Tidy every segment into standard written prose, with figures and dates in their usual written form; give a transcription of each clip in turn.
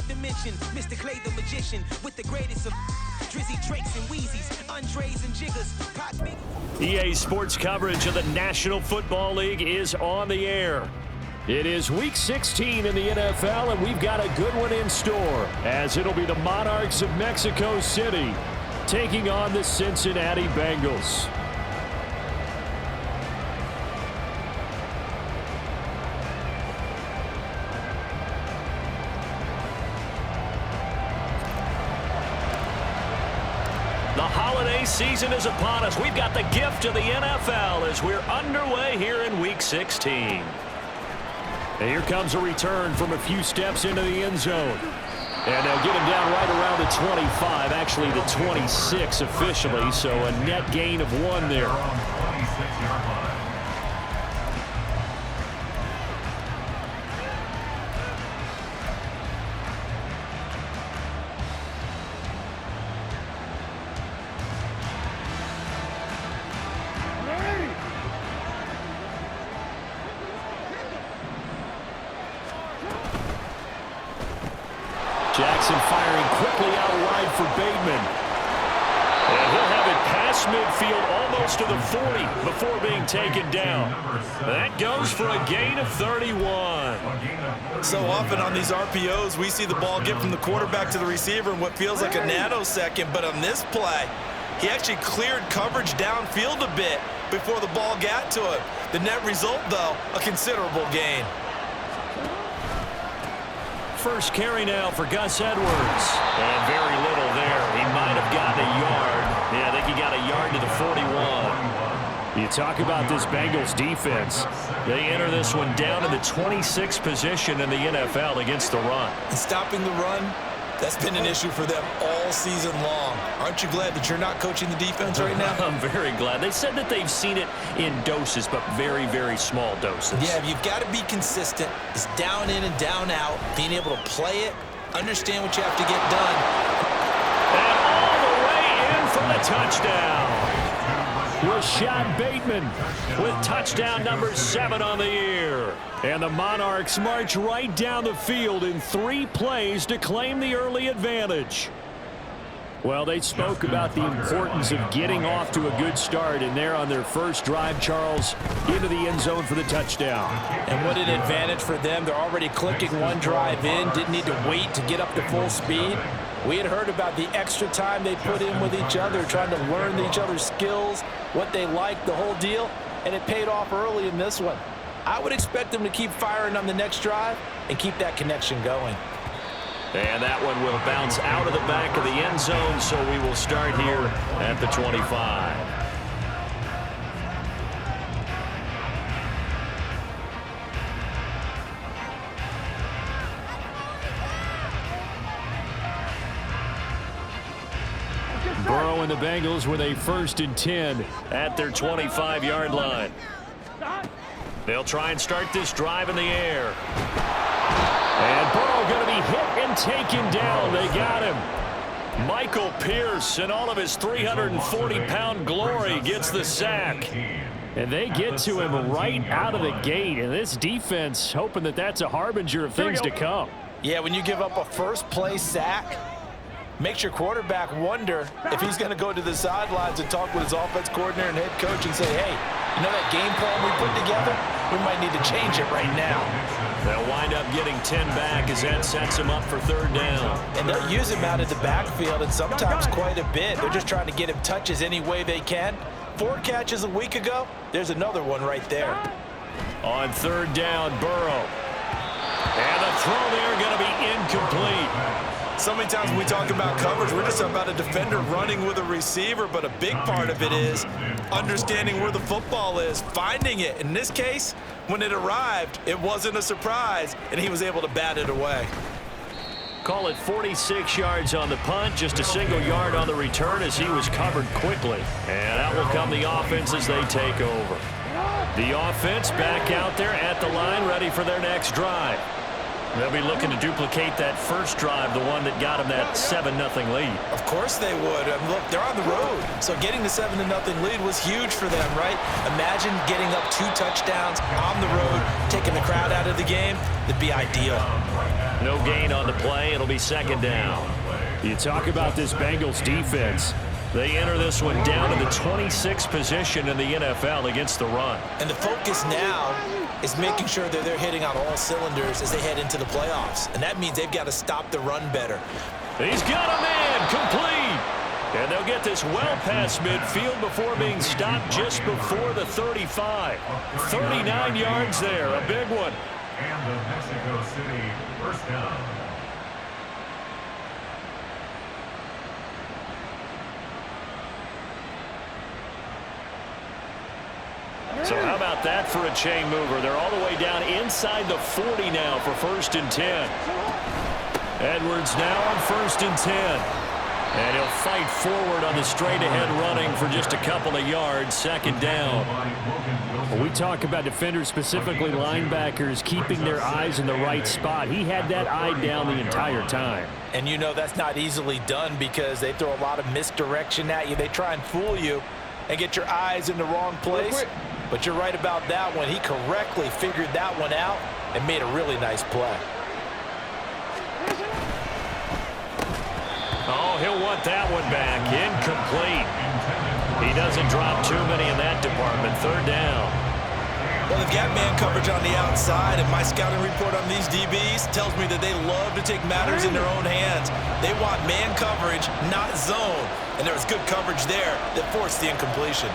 dimension. Mr. Clay the magician with the greatest of Drizzy Drakes and Wheezies, Andres and Jiggers. EA Sports coverage of the National Football League is on the air. It is Week 16 in the NFL, and we've got a good one in store, as it'll be the Monarchs of Mexico City taking on the Cincinnati Bengals. The holiday season is upon us. We've got the gift of the NFL as we're underway here in Week 16. And here comes a return from a few steps into the end zone. And they'll get him down right around the 25, actually the 26 officially, so a net gain of 1 there. Jackson firing quickly out wide for Bateman. And he'll have it past midfield almost to the 40 before being taken down. That goes for a gain of 31. So often on these RPOs, we see the ball get from the quarterback to the receiver in what feels like a nanosecond. But on this play, he actually cleared coverage downfield a bit before the ball got to him. The net result, though, a considerable gain. First carry now for Gus Edwards. And very little there. He might have gotten a yard. Yeah, I think he got a yard to the 41. You talk about this Bengals defense. They enter this one down in the 26th position in the NFL against the run. And stopping the run, that's been an issue for them all season long. Aren't you glad that you're not coaching the defense right now? I'm very glad. They said that they've seen it in doses, but very, very small doses. Yeah, you've got to be consistent. It's down in and down out. Being able to play it, understand what you have to get done. And all the way in for the touchdown. Rashad Bateman with touchdown number 7 on the year. And the Monarchs march right down the field in 3 plays to claim the early advantage. Well, they spoke about the importance of getting off to a good start, and they're on their first drive, Charles, into the end zone for the touchdown. And what an advantage for them. They're already clicking one drive in, didn't need to wait to get up to full speed. We had heard about the extra time they put in with each other, trying to learn each other's skills, what they liked, the whole deal, and it paid off early in this one. I would expect them to keep firing on the next drive and keep that connection going. And that one will bounce out of the back of the end zone, so we will start here at the 25. Burrow and the Bengals with a 1st and 10 at their 25-yard line. They'll try and start this drive in the air. And Burrow going to be hit and taken down. They got him. Michael Pierce in all of his 340-pound glory gets the sack. And they get to him right out of the gate. And this defense hoping that that's a harbinger of things to come. Yeah, when you give up a first-play sack, makes your quarterback wonder if he's going to go to the sidelines and talk with his offense coordinator and head coach and say, hey, you know that game plan we put together? We might need to change it right now. They'll wind up getting 10 back as that sets him up for 3rd down. And they'll use him out of the backfield, and sometimes quite a bit. They're just trying to get him touches any way they can. 4 catches a week ago, there's another one right there. On 3rd down, Burrow. And the throw there going to be incomplete. So many times when we talk about coverage, we're just about a defender running with a receiver, but a big part of it is understanding where the football is, finding it. In this case, when it arrived, it wasn't a surprise, and he was able to bat it away. Call it 46 yards on the punt, just a single yard on the return as he was covered quickly. And out will come the offense as they take over. The offense back out there at the line, ready for their next drive. They'll be looking to duplicate that first drive, the one that got them that 7-0 lead. Of course they would. Look, they're on the road, so getting the 7-0 lead was huge for them, right? Imagine getting up 2 touchdowns on the road, taking the crowd out of the game. It'd be ideal. No gain on the play. It'll be second down. You talk about this Bengals defense. They enter this one down to the 26th position in the NFL against the run. And the focus now is making sure that they're hitting on all cylinders as they head into the playoffs. And that means they've got to stop the run better. He's got a man complete. And they'll get this well past midfield before being stopped just before the 35. 39 yards there, a big one. And the Mexico City first down. So how about that for a chain mover? They're all the way down inside the 40 now for 1st and 10. Edwards now on 1st and 10. And he'll fight forward on the straight-ahead running for just a couple of yards, 2nd down. When we talk about defenders, specifically linebackers, keeping their eyes in the right spot. He had that eye down the entire time. And you know that's not easily done because they throw a lot of misdirection at you. They try and fool you and get your eyes in the wrong place. But you're right about that one. He correctly figured that one out and made a really nice play. Oh, he'll want that one back. Incomplete. He doesn't drop too many in that department. 3rd down. Well, they've got man coverage on the outside, and my scouting report on these DBs tells me that they love to take matters in their own hands. They want man coverage, not zone. And there was good coverage there that forced the incompletion.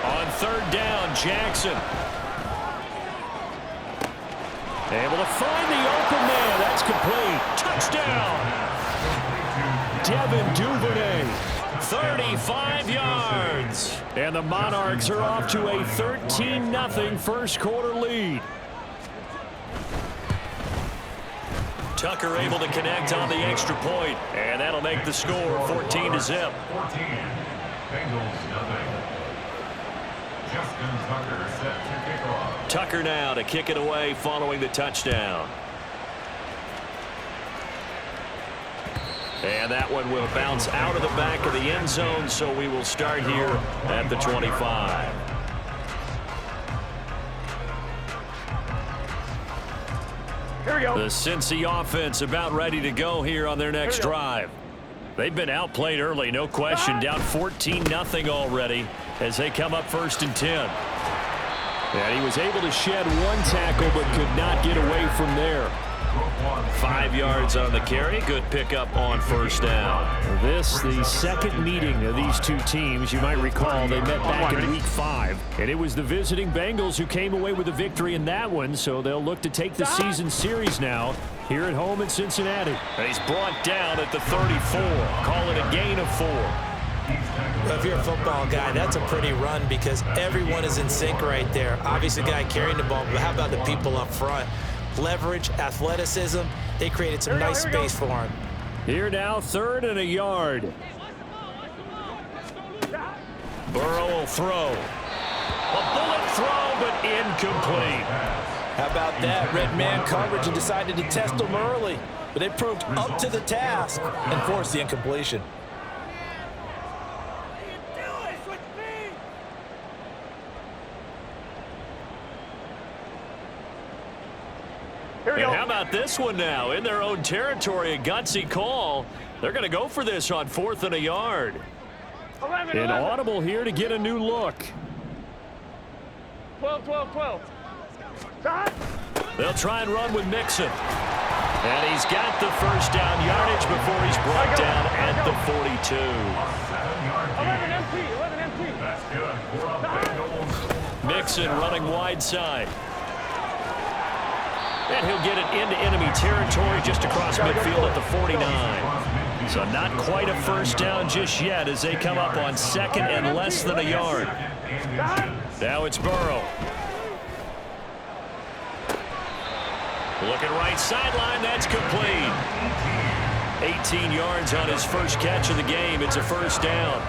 On 3rd down, Jackson. Able to find the open man. That's complete. Touchdown. Devin Duvernay. 35 yards. And the Monarchs are off to a 13-0 first quarter lead. Tucker able to connect on the extra point. And that'll make the score 14-0. 14. Bengals nothing. Justin Tucker set to kick off. Tucker now to kick it away following the touchdown. And that one will bounce out of the back of the end zone, so we will start here at the 25. Here we go. The Cincy offense about ready to go here on their next drive. They've been outplayed early, no question. Down 14-0 already as they come up 1st and 10. And he was able to shed one tackle but could not get away from there. 5 yards on the carry. Good pickup on 1st down. This, the second meeting of these two teams. You might recall they met back in Week 5. And it was the visiting Bengals who came away with a victory in that one. So they'll look to take the season series now here at home in Cincinnati. And he's brought down at the 34. Call it a gain of 4. Well, if you're a football guy, that's a pretty run because everyone is in sync right there. Obviously, the guy carrying the ball, but how about the people up front? Leverage, athleticism, they created some nice space for him. Here now, 3rd and a yard. Burrow will throw. A bullet throw, but incomplete. How about that? Red man coverage and decided to test them early. But they proved up to the task and forced the incompletion. And how about this one now? In their own territory, a gutsy call. They're going to go for this on 4th and a yard. An audible here to get a new look. 12. They'll try and run with Mixon. And he's got the 1st down yardage before he's brought down at the 42. 11 McMillan. Mixon running wide side. And he'll get it into enemy territory just across midfield at the 49. So not quite a first down just yet as they come up on second and less than a yard. Now it's Burrow. Looking right sideline, that's complete. 18 yards on his first catch of the game. It's a first down.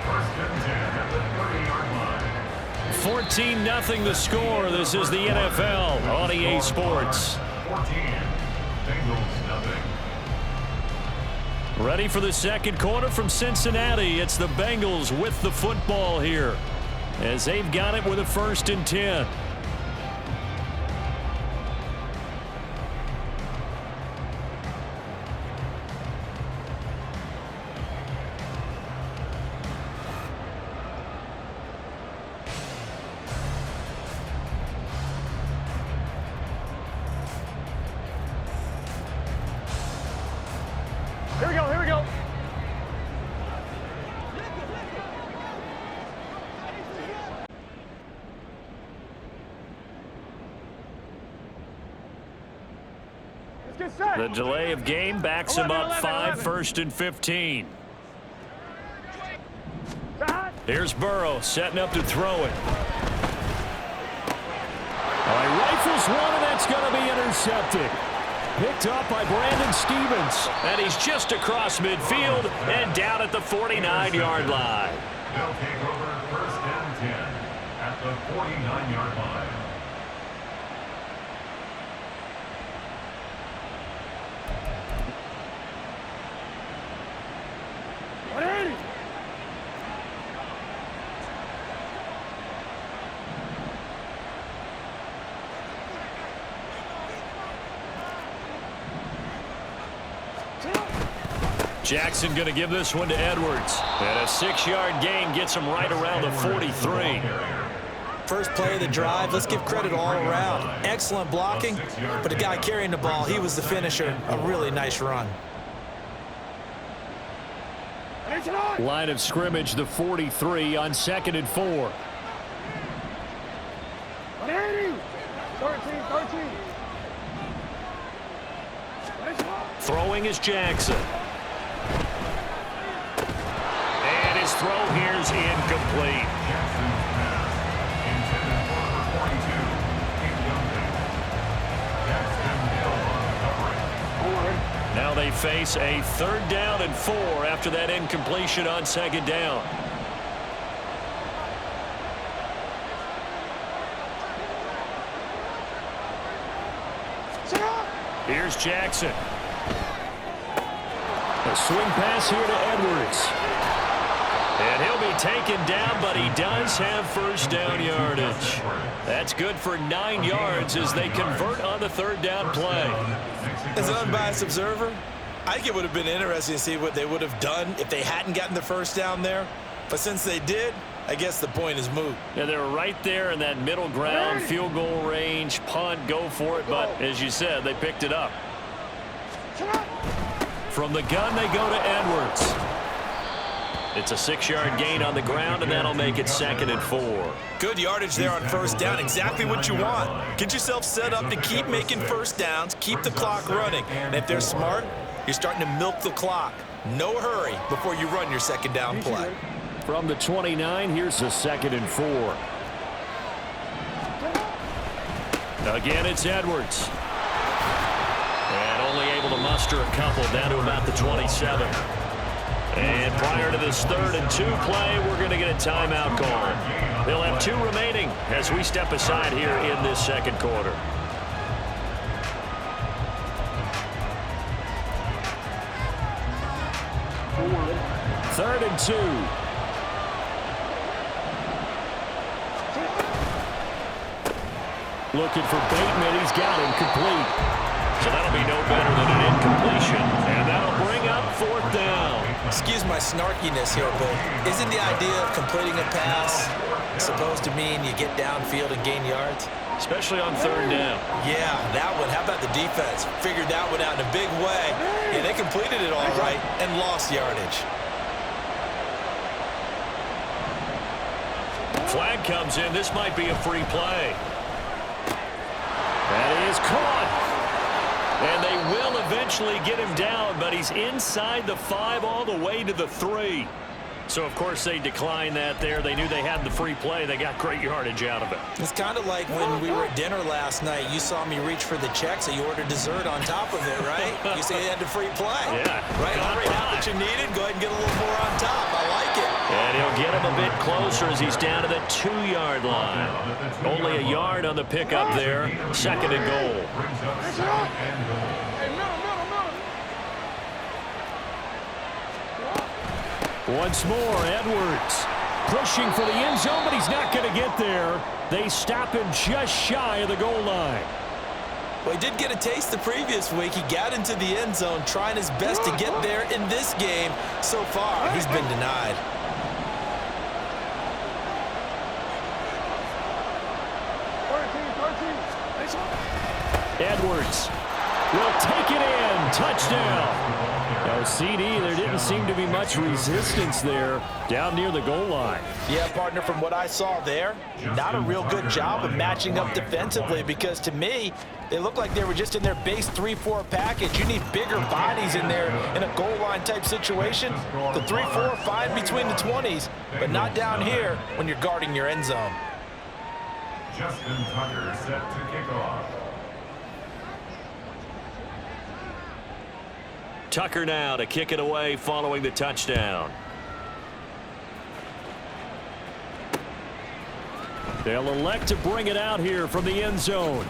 First and 10 at the 30-yard line. 14-0 the score. This is the NFL on EA Sports. 14. Bengals nothing. Ready for the second quarter from Cincinnati. It's the Bengals with the football here as they've got it with a 1st and 10. Here we go, here we go. Let's get set. The delay of game backs him up 5, 1st and 15. Here's Burrow setting up to throw it. He rifles one, and that's going to be intercepted. Picked up by Brandon Stevens. And he's just across midfield and down at the 49-yard line. They'll take over 1st and 10 at the 49-yard line. Jackson going to give this one to Edwards. And a 6-yard gain gets him right around the 43. First play of the drive, let's give credit all around. Excellent blocking, but the guy carrying the ball, he was the finisher. A really nice run. Line of scrimmage, the 43 on 2nd and 4. 13. Throwing is Jackson. And his throw here's incomplete. Jackson's pass intended for number 42, incomplete. Jackson held on the coverage. Now they face a 3rd down and 4 after that incompletion on 2nd down. Here's Jackson. A swing pass here to Edwards. And he'll be taken down, but he does have 1st down yardage. That's good for 9 yards as they convert on the 3rd down play. As an unbiased observer, I think it would have been interesting to see what they would have done if they hadn't gotten the 1st down there. But since they did, I guess the point is moot. Yeah, they were right there in that middle ground, field goal range, punt, go for it. But as you said, they picked it up. From the gun, they go to Edwards. It's a 6-yard gain on the ground, and that'll make it 2nd and 4. Good yardage there on 1st down. Exactly what you want. Get yourself set up to keep making 1st downs, keep the clock running. And if they're smart, you're starting to milk the clock. No hurry before you run your 2nd down play. From the 29, here's a 2nd and 4. Again, it's Edwards. And only able to muster a couple down to about the 27. And prior to this 3rd and 2 play, we're going to get a timeout call. They'll have 2 remaining as we step aside here in this 2nd quarter. Third and 2. Looking for Bateman. He's got him complete. So that'll be no better than an incompletion. And that'll bring up 4th down. Excuse my snarkiness here, but isn't the idea of completing a pass supposed to mean you get downfield and gain yards? Especially on 3rd down. Yeah, that one. How about the defense? Figured that one out in a big way. Yeah, they completed it all right and lost yardage. Flag comes in. This might be a free play. That is caught. And they will eventually get him down, but he's inside the 5 all the way to the 3. So, of course, they declined that there. They knew they had the free play. They got great yardage out of it. It's kind of like when we were at dinner last night. You saw me reach for the check, so you ordered dessert on top of it, right? You say you had the free play. Yeah. Right? Already had what you needed. Go ahead and get a little more on top. I like it. And he'll get him a bit closer as he's down to the 2-yard line. Only a yard on the pickup there. Second and goal. Once more, Edwards pushing for the end zone, but he's not going to get there. They stop him just shy of the goal line. Well, he did get a taste the previous week. He got into the end zone trying his best to get there in this game. So far, he's been denied. Edwards will take it in. Touchdown. Now, CD, there didn't seem to be much resistance there down near the goal line. Yeah, partner, from what I saw there, not a real good job of matching up defensively, because to me, they look like they were just in their base 3-4 package. You need bigger bodies in there in a goal line type situation. The 3-4 fine between the 20s, but not down here when you're guarding your end zone. Justin Tucker set to kick off. Tucker now to kick it away following the touchdown. They'll elect to bring it out here from the end zone.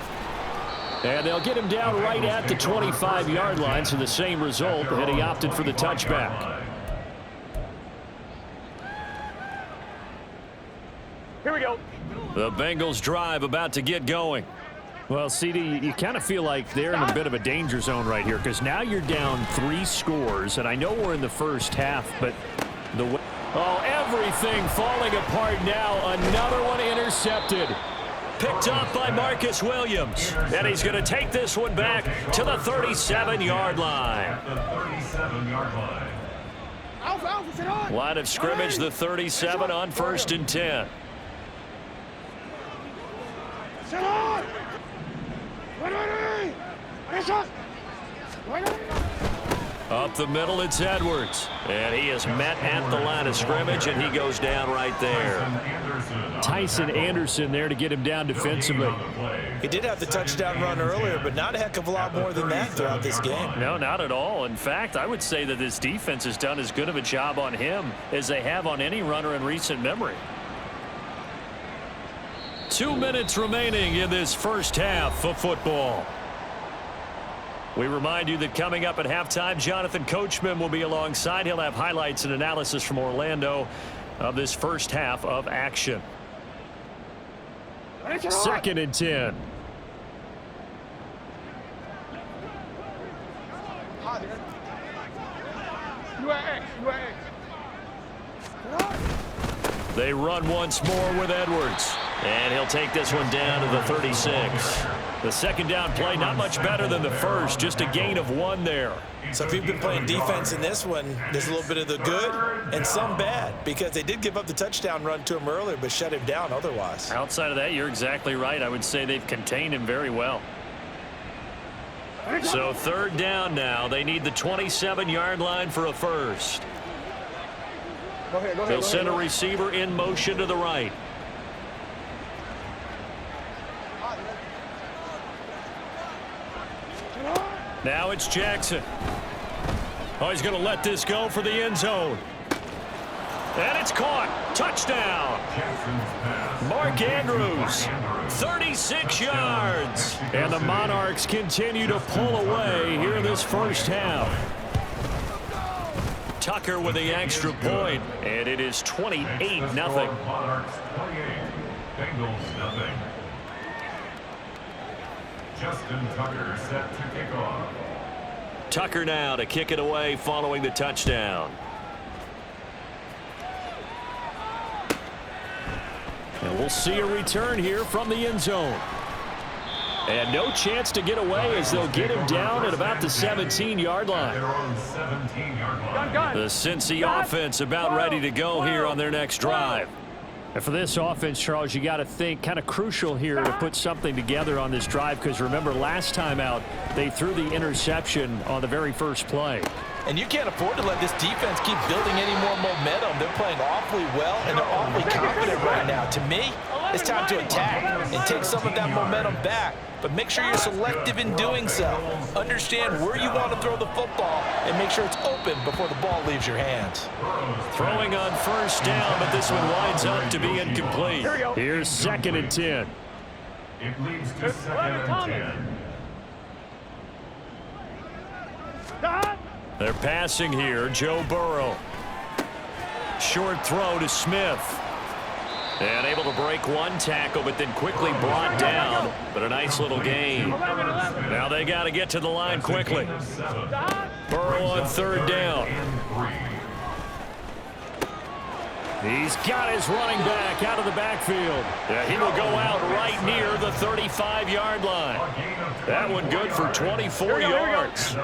And they'll get him down right at the 25-yard line, so the same result, and he opted for the touchback. Here we go. The Bengals drive about to get going. Well, CD, you kind of feel like they're in a bit of a danger zone right here, because now you're down 3 scores, and I know we're in the first half, but the way... Oh, everything falling apart now. Another one intercepted. Picked up by Marcus Williams. And he's going to take this one back to the 37-yard line. Line of scrimmage, the 37 on 1st and 10. Up the middle, it's Edwards. And he is met at the line of scrimmage, and he goes down right there. Tyson Anderson there to get him down defensively. He did have the touchdown run earlier, but not a heck of a lot more than that throughout this game. No, not at all. In fact, I would say that this defense has done as good of a job on him as they have on any runner in recent memory. 2 minutes remaining in this first half of football. We remind you that coming up at halftime, Jonathan Coachman will be alongside. He'll have highlights and analysis from Orlando of this first half of action. 2nd and 10. They run once more with Edwards. And he'll take this one down to the 36. The second down play, not much better than the first, just a gain of 1 there. So if you've been playing defense in this one, there's a little bit of the good and some bad, because they did give up the touchdown run to him earlier, but shut him down otherwise. Outside of that, you're exactly right. I would say they've contained him very well. So 3rd down now. They need the 27-yard line for a first. They'll send a receiver in motion to the right. Now it's Jackson. Oh, he's going to let this go for the end zone. And it's caught. Touchdown. Mark Andrews, 36 yards. And the Monarchs continue to pull away here in this first half. Tucker with the extra point, and it is 28-0. Monarchs 28, Bengals nothing. Justin Tucker set to kick off. Tucker now to kick it away following the touchdown. And we'll see a return here from the end zone. And no chance to get away as they'll get him down at about the 17-yard line. The Cincy offense about ready to go here on their next drive. And for this offense, Charles, you got to think kind of crucial here to put something together on this drive, because remember last time out they threw the interception on the very first play. And you can't afford to let this defense keep building any more momentum. They're playing awfully well, and they're awfully confident right now. To me, it's time to attack and take some of that momentum back. But make sure you're selective in doing so. Understand where you want to throw the football and make sure it's open before the ball leaves your hands. Throwing on first down, but this one winds up to be incomplete. Here's 2nd and 10. It leads to 2nd and 10. They're passing here. Joe Burrow. Short throw to Smith. And able to break one tackle, but then quickly brought down. But a nice little gain. Now they got to get to the line quickly. Burrow on 3rd down. He's got his running back out of the backfield. Yeah, he will go out right near the 35-yard line. That one good for 24 yards.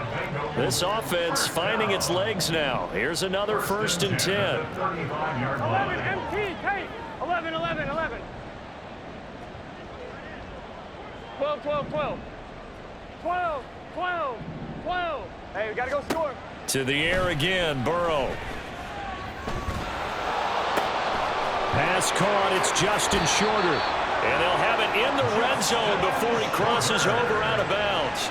This offense finding its legs now. Here's another 1st and 10. 11 MT, Kate. 11, 11, 11. 12, 12, 12. 12, 12, 12. Hey, we got to go score. To the air again, Burrow. Pass caught. It's Justin Shorter. And they'll have it in the red zone before he crosses over out of bounds.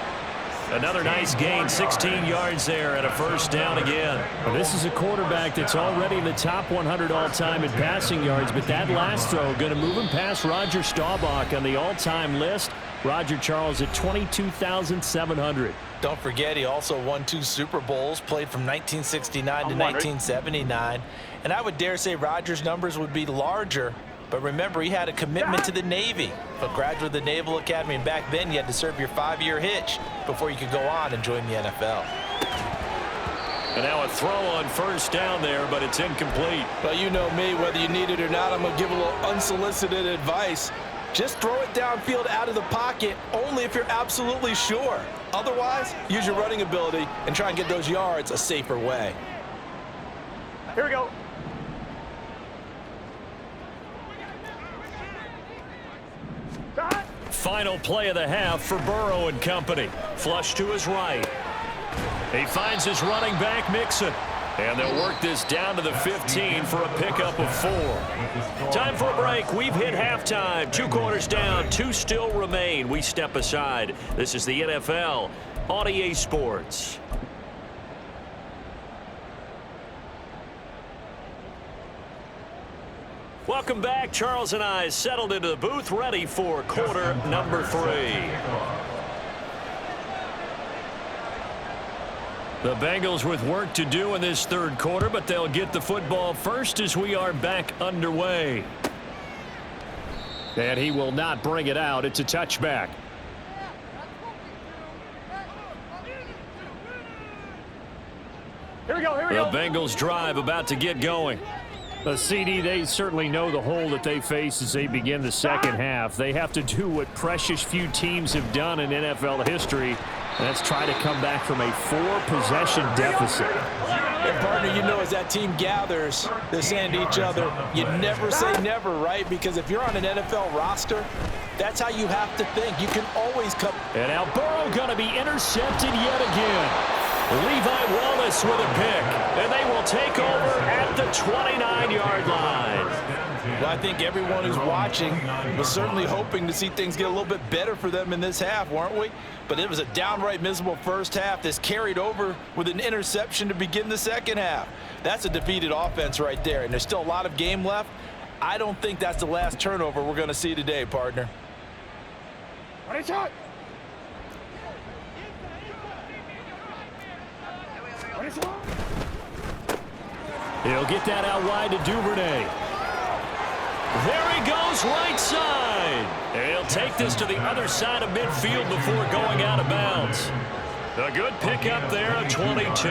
Another nice gain, 16 yards there, and a 1st down again. Well, this is a quarterback that's already in the top 100 all-time in passing yards, but that last throw going to move him past Roger Staubach on the all-time list. Roger Charles at 22,700. Don't forget, he also won 2 Super Bowls, played from 1969 to 1979. And I would dare say Roger's numbers would be larger. But remember, he had a commitment to the Navy. A graduate of the Naval Academy, and back then you had to serve your 5-year hitch before you could go on and join the NFL. And now a throw on 1st down there, but it's incomplete. Well, you know me, whether you need it or not, I'm going to give a little unsolicited advice. Just throw it downfield out of the pocket only if you're absolutely sure. Otherwise, use your running ability and try and get those yards a safer way. Here we go. Final play of the half for Burrow and company. Flush to his right. He finds his running back, Mixon. And they'll work this down to the 15 for a pickup of 4. Time for a break. We've hit halftime. 2 quarters down, 2 still remain. We step aside. This is the NFL on EA Sports. Welcome back. Charles and I settled into the booth, ready for quarter number 3. The Bengals with work to do in this 3rd quarter, but they'll get the football first as we are back underway. And he will not bring it out. It's a touchback. Here we go, here we The go. Bengals drive about to get going. The CD, they certainly know the hole that they face as they begin the 2nd half. They have to do what precious few teams have done in NFL history, and that's try to come back from a 4-possession deficit. And partner, you know, as that team gathers, they're saying to each other, you never say never, right? Because if you're on an NFL roster, that's how you have to think. You can always come. And now Burrow going to be intercepted yet again. Levi Wallace with a pick, and they will take over at the 29-yard line. Well, I think everyone who's watching was certainly hoping to see things get a little bit better for them in this half, weren't we? But it was a downright miserable first half that's carried over with an interception to begin the 2nd half. That's a defeated offense right there, and there's still a lot of game left. I don't think that's the last turnover we're going to see today, partner. Ready, shot. He'll get that out wide to Duvernay. There he goes, right side. And he'll take this to the other side of midfield before going out of bounds. A good pickup there, a 22.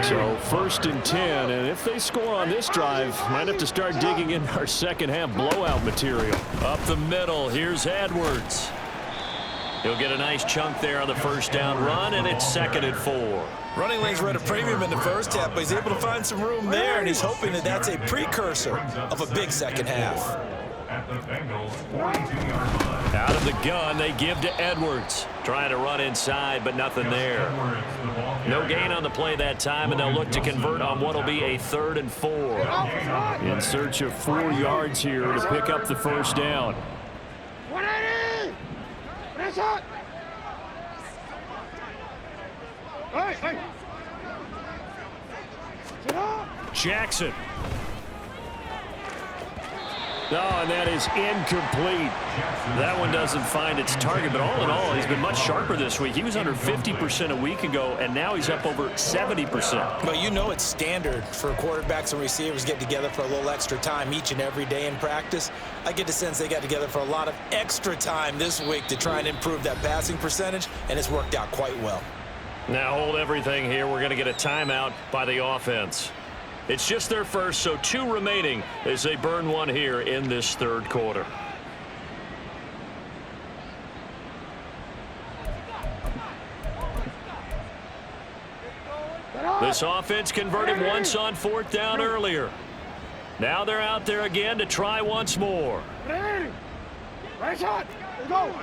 So 1st and 10, and if they score on this drive, might have to start digging in our 2nd half blowout material. Up the middle, here's Edwards. He'll get a nice chunk there on the 1st down run, and it's 2nd and 4. Running lanes were at a premium in the first half, but he's able to find some room there, and he's hoping that that's a precursor of a big 2nd half. At the Bengals 42-yard line. Out of the gun, they give to Edwards. Trying to run inside, but nothing there. No gain on the play that time, and they'll look to convert on what will be a 3rd and 4. In search of 4 yards here to pick up the first down. 180! Press it! Hey! Jackson. Oh, and that is incomplete. That one doesn't find its target, but all in all, he's been much sharper this week. He was under 50% a week ago, and now he's up over 70%. Well, you know it's standard for quarterbacks and receivers get together for a little extra time each and every day in practice. I get the sense they got together for a lot of extra time this week to try and improve that passing percentage, and it's worked out quite well. Now hold everything here. We're going to get a timeout by the offense. It's just their first, so 2 remaining as they burn one here in this 3rd quarter. This offense converted once on 4th down earlier. Now they're out there again to try once more. Right shot! Go!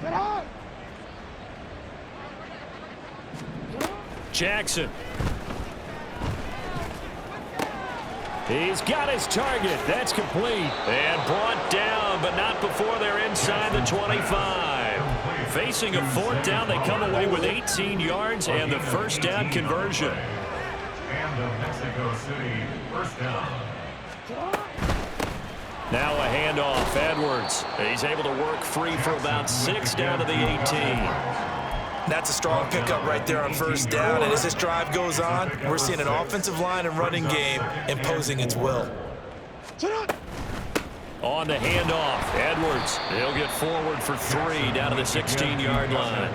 Set high! Jackson. He's got his target. That's complete. And brought down, but not before they're inside the 25. Facing a 4th down, they come away with 18 yards and the first down conversion. And the Mexico City first down. Now a handoff. Edwards. He's able to work free for about 6 down to the 18. That's a strong pickup right there on 1st down. And as this drive goes on, we're seeing an offensive line and running game imposing its will. On the handoff, Edwards. He'll get forward for 3 down to the 16-yard line.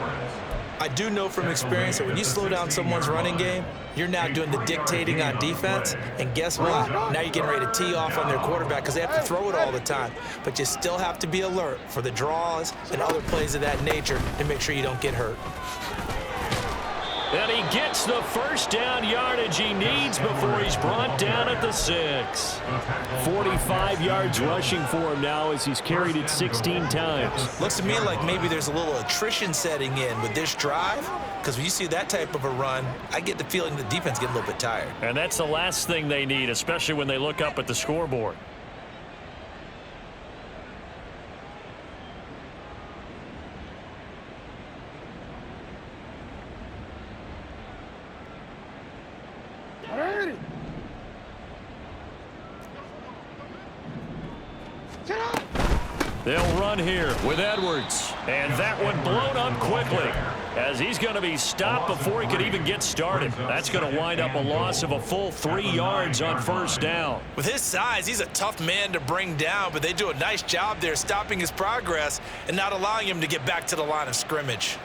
I do know from experience that when you slow down someone's running game, you're now doing the dictating on defense. And guess what? Now you're getting ready to tee off on their quarterback because they have to throw it all the time. But you still have to be alert for the draws and other plays of that nature to make sure you don't get hurt. And he gets the first down yardage he needs before he's brought down at the 6. 45 yards rushing for him now as he's carried it 16 times. Looks to me like maybe there's a little attrition setting in with this drive, because when you see that type of a run, I get the feeling the defense getting a little bit tired. And that's the last thing they need, especially when they look up at the scoreboard. They'll run here with Edwards. And that one blown up quickly as he's going to be stopped before he could even get started. That's going to wind up a loss of a full 3 yards on 1st down. With his size, he's a tough man to bring down, but they do a nice job there stopping his progress and not allowing him to get back to the line of scrimmage.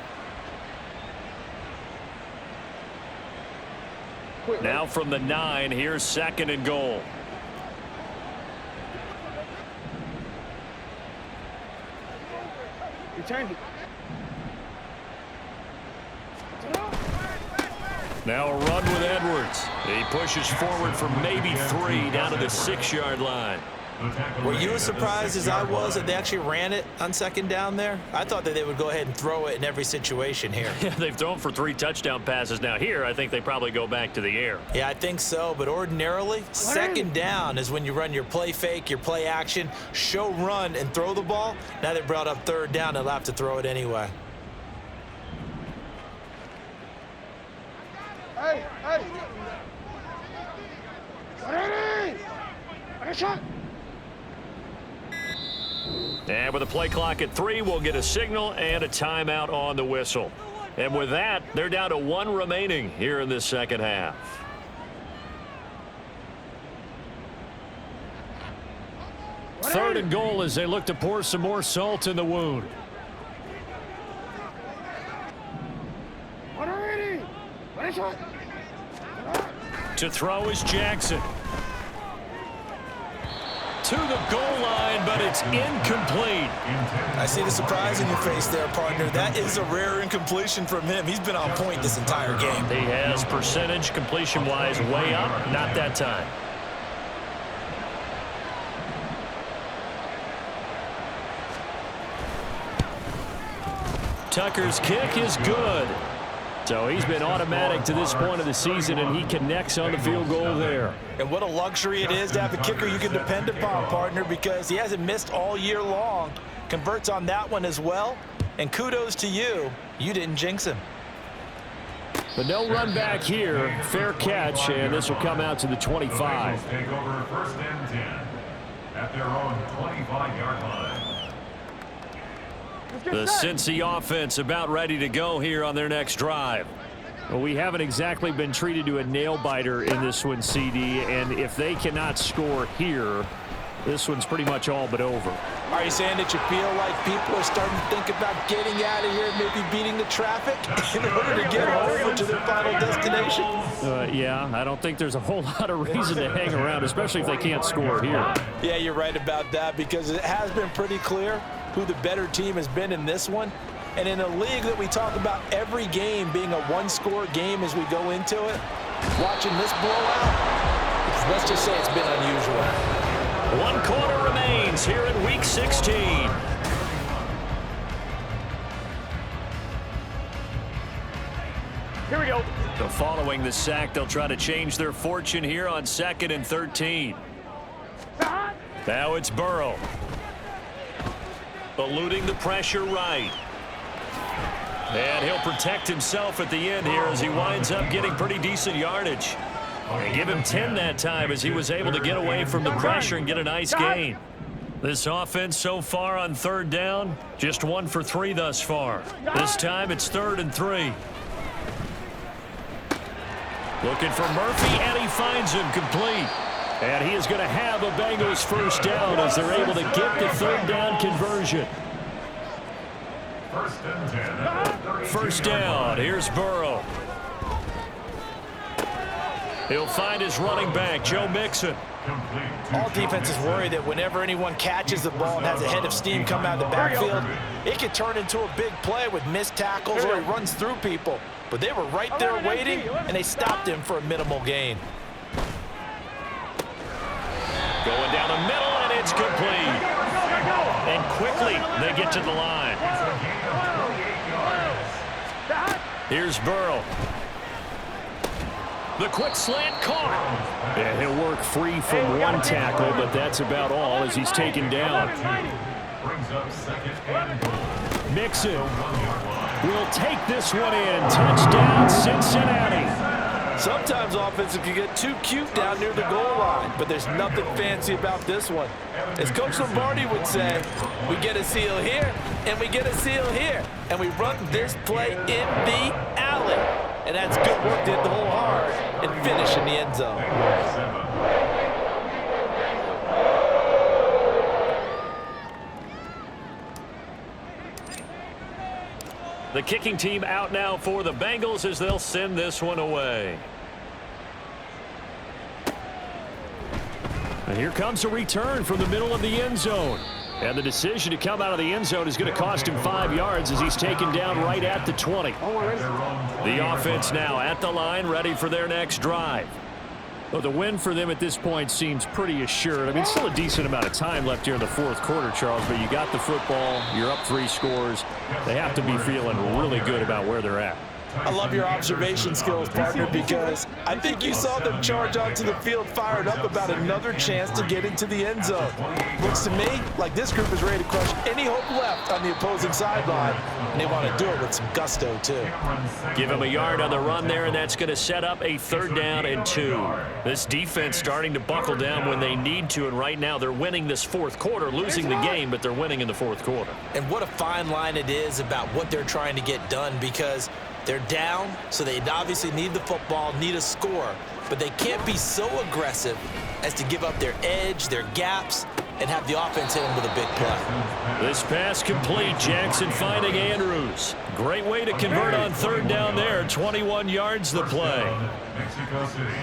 Now from the 9, here's 2nd and goal. Now a run with Edwards. He pushes forward for maybe 3 down to the 6-yard line. Were you as surprised as I was that they actually ran it on 2nd down there? I thought that they would go ahead and throw it in every situation here. Yeah, they've thrown for 3 touchdown passes. Now here, I think they probably go back to the air. Yeah, I think so, but ordinarily, 2nd down is when you run your play fake, your play action, show run, and throw the ball. Now they brought up 3rd down, they'll have to throw it anyway. Hey! Ready! Ready shot! And with the play clock at 3, we'll get a signal and a timeout on the whistle. And with that, they're down to 1 remaining here in this 2nd half. Third and goal as they look to pour some more salt in the wound. To throw is Jackson. To the goal line, but it's incomplete. I see the surprise in your face there, partner. That is a rare incompletion from him. He's been on point this entire game. He has percentage completion-wise way up, not that time. Tucker's kick is good. So he's been automatic to this point of the season, and he connects on the field goal there. And what a luxury it is to have a kicker you can depend upon, partner, because he hasn't missed all year long. Converts on that one as well. And kudos to you. You didn't jinx him. But no run back here. Fair catch, and this will come out to the 25. The Bengals take over 1st and 10 at their own 25-yard line. The Cincy offense about ready to go here on their next drive. Well, we haven't exactly been treated to a nail-biter in this one, CD, and if they cannot score here, this one's pretty much all but over. Are you saying that you feel like people are starting to think about getting out of here, maybe beating the traffic in order to get over to their final destination? Yeah, I don't think there's a whole lot of reason to hang around, especially if they can't score here. Yeah, you're right about that, because it has been pretty clear who the better team has been in this one. And in a league that we talk about every game being a one-score game as we go into it, watching this blowout, let's just say it's been unusual. 1 quarter remains here in Week 16. Here we go. So following the sack, they'll try to change their fortune here on 2nd and 13. Now it's Burrow. Eluding the pressure right. And he'll protect himself at the end here as he winds up getting pretty decent yardage. And give him 10 that time as he was able to get away from the pressure and get a nice gain. This offense so far on 3rd down, just 1 for 3 thus far. This time it's 3rd and 3. Looking for Murphy, and he finds him complete. And he is going to have a Bengals 1st down as they're able to get the 3rd down conversion. 1st and 10 at the 1st down. Here's Burrow. He'll find his running back, Joe Mixon. All defenses worry that whenever anyone catches the ball and has a head of steam come out of the backfield, it could turn into a big play with missed tackles or he runs through people. But they were right there waiting, and they stopped him for a minimal gain. Going down the middle, and it's complete. And quickly, they get to the line. Here's Burrow. The quick slant caught. Yeah, he'll work free from one tackle, but that's about all as he's taken down. brings up 2nd and goal. Mixon will take this one in. Touchdown, Cincinnati. Sometimes offenses can get too cute down near the goal line, but there's nothing fancy about this one. As Coach Lombardi would say, we get a seal here, and we get a seal here, and we run this play in the alley. And that's good work to hit the hole hard and finish in the end zone. The kicking team out now for the Bengals as they'll send this one away. And here comes a return from the middle of the end zone. And the decision to come out of the end zone is going to cost him 5 yards as he's taken down right at the 20. The offense now at the line, ready for their next drive. Well, the win for them at this point seems pretty assured. I mean, still a decent amount of time left here in the fourth quarter, Charles, but you got the football, you're up 3 scores. They have to be feeling really good about where they're at. I love your observation skills, partner, because I think you saw them charge onto the field fired up about another chance to get into the end zone. Looks to me like this group is ready to crush any hope left on the opposing sideline, and they want to do it with some gusto, too. Give him a yard on the run there, and that's going to set up a 3rd down and 2. This defense starting to buckle down when they need to, and right now they're winning this fourth quarter, losing the game, but they're winning in the fourth quarter. And what a fine line it is about what they're trying to get done, because they're down, so they obviously need the football, need a score, but they can't be so aggressive as to give up their edge, their gaps, and have the offense hit them with a big play. This pass complete. Jackson finding Andrews. Great way to convert on 3rd down there. 21 yards the play. Mexico City.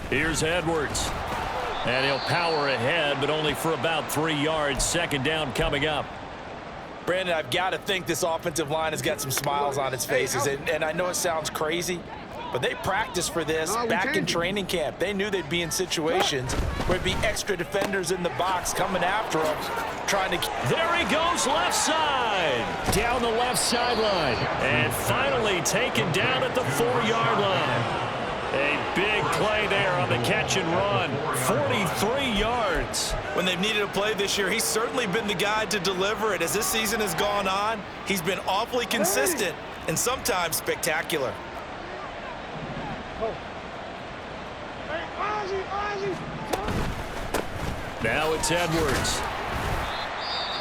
Here's Edwards. And he'll power ahead, but only for about 3 yards. 2nd down coming up. Brandon, I've got to think this offensive line has got some smiles on its faces, and I know it sounds crazy, But they practiced for this back in training camp. They knew they'd be in situations where there'd be extra defenders in the box coming after them, trying to... There he goes, left side. Down the left sideline. And finally taken down at the 4-yard line. A big play there on the catch and run. 43 yards. When they've needed a play this year, he's certainly been the guy to deliver it. As this season has gone on, he's been awfully consistent and sometimes spectacular. Now it's Edwards.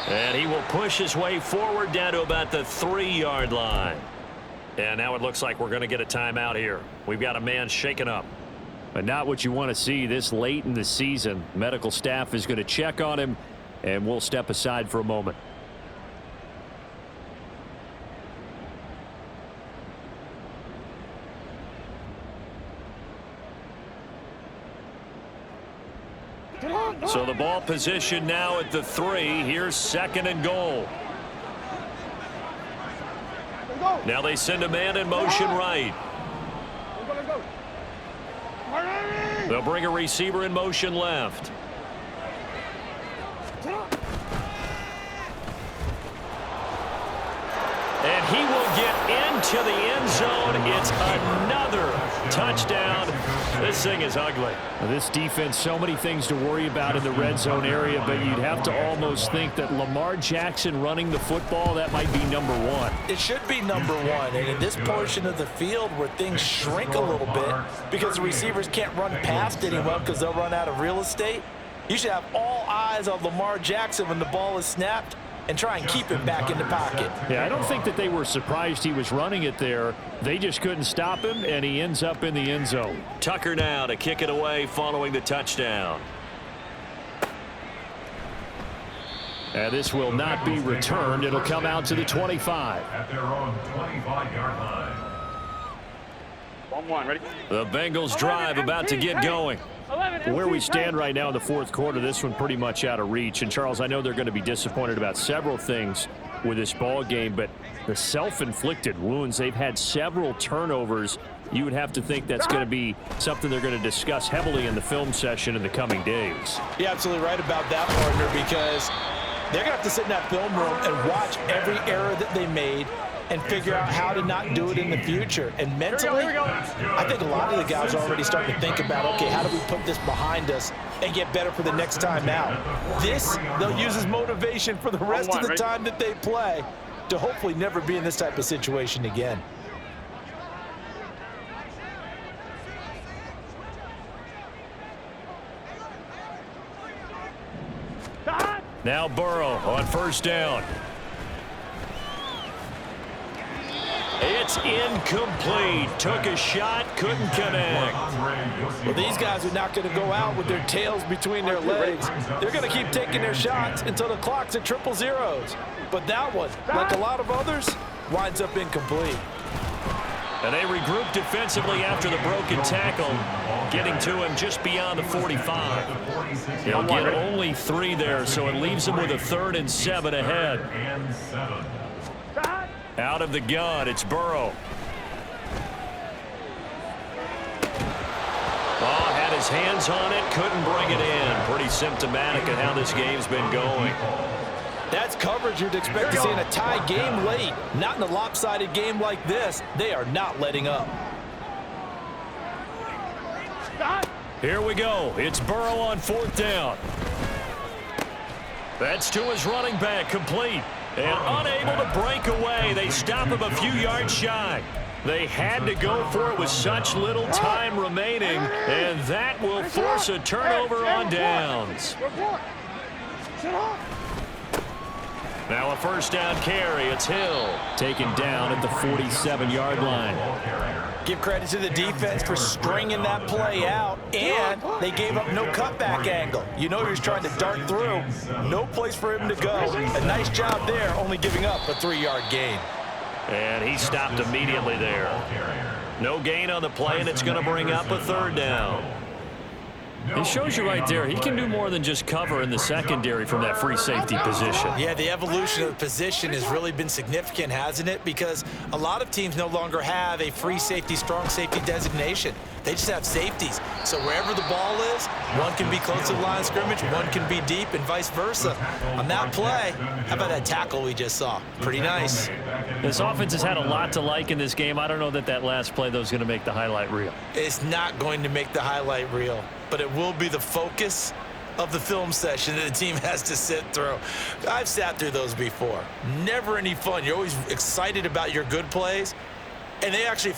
And he will push his way forward down to about the 3-yard line. And now it looks like we're going to get a timeout here. We've got a man shaken up. But not what you want to see this late in the season. Medical staff is going to check on him, and we'll step aside for a moment. So the ball position now at the 3. Here's 2nd and goal. Now they send a man in motion right. They'll bring a receiver in motion left. And he will get into the end zone. It's another touchdown. This thing is ugly. Now, this defense, so many things to worry about in the red zone area, but you'd have to almost think that Lamar Jackson running the football, that might be number 1. It should be number 1. And in this portion of the field where things shrink a little bit because the receivers can't run past anyone because they'll run out of real estate, you should have all eyes on Lamar Jackson when the ball is snapped and try and keep him back in the pocket. Yeah, I don't think that they were surprised he was running it there. They just couldn't stop him, and he ends up in the end zone. Tucker now to kick it away following the touchdown. And this will not be returned. It'll come out to the 25. At their own 25-yard line. 1-1, ready? The Bengals drive about to get going. Where we stand right now in the fourth quarter, this one pretty much out of reach. And, Charles, I know they're going to be disappointed about several things with this ball game, but the self-inflicted wounds, they've had several turnovers. You would have to think that's going to be something they're going to discuss heavily in the film session in the coming days. You're absolutely right about that, partner, because they're going to have to sit in that film room and watch every error that they made and figure out how to not do it in the future. And mentally, I think a lot of the guys are already starting to think about, okay, how do we put this behind us and get better for the next time out? This, they'll use as motivation for the rest of the time that they play to hopefully never be in this type of situation again. Now Burrow on first down. It's incomplete. Took a shot, couldn't connect. Well, these guys are not going to go out with their tails between their legs. They're going to keep taking their shots until the clock's at 000. But that one, like a lot of others, winds up incomplete. And they regroup defensively after the broken tackle, getting to him just beyond the 45. They'll get only 3 there, so it leaves them with a 3rd and 7 ahead. Out of the gun, it's Burrow. Oh, had his hands on it, couldn't bring it in. Pretty symptomatic of how this game's been going. That's coverage you'd expect to see in a tie game late. Not in a lopsided game like this. They are not letting up. Here we go. It's Burrow on 4th down. That's to his running back, complete. And unable to break away. They stop him a few yards shy. They had to go for it with such little time remaining, and that will force a turnover on downs. Now a first down carry. It's Hill. Taken down at the 47-yard line. Give credit to the defense for stringing that play out, and they gave up no cutback angle. You know he was trying to dart through. No place for him to go. A nice job there, only giving up a 3-yard gain. And he stopped immediately there. No gain on the play, and it's going to bring up a 3rd down. It shows you right there, he can do more than just cover in the secondary from that free safety position. Yeah, the evolution of the position has really been significant, hasn't it? Because a lot of teams no longer have a free safety, strong safety designation. They just have safeties. So wherever the ball is, one can be close to the line of scrimmage, one can be deep, and vice versa. On that play, how about that tackle we just saw? Pretty nice. This offense has had a lot to like in this game. I don't know that last play, though, is going to make the highlight reel. It's not going to make the highlight reel, but it will be the focus of the film session that the team has to sit through. I've sat through those before. Never any fun. You're always excited about your good plays, and they actually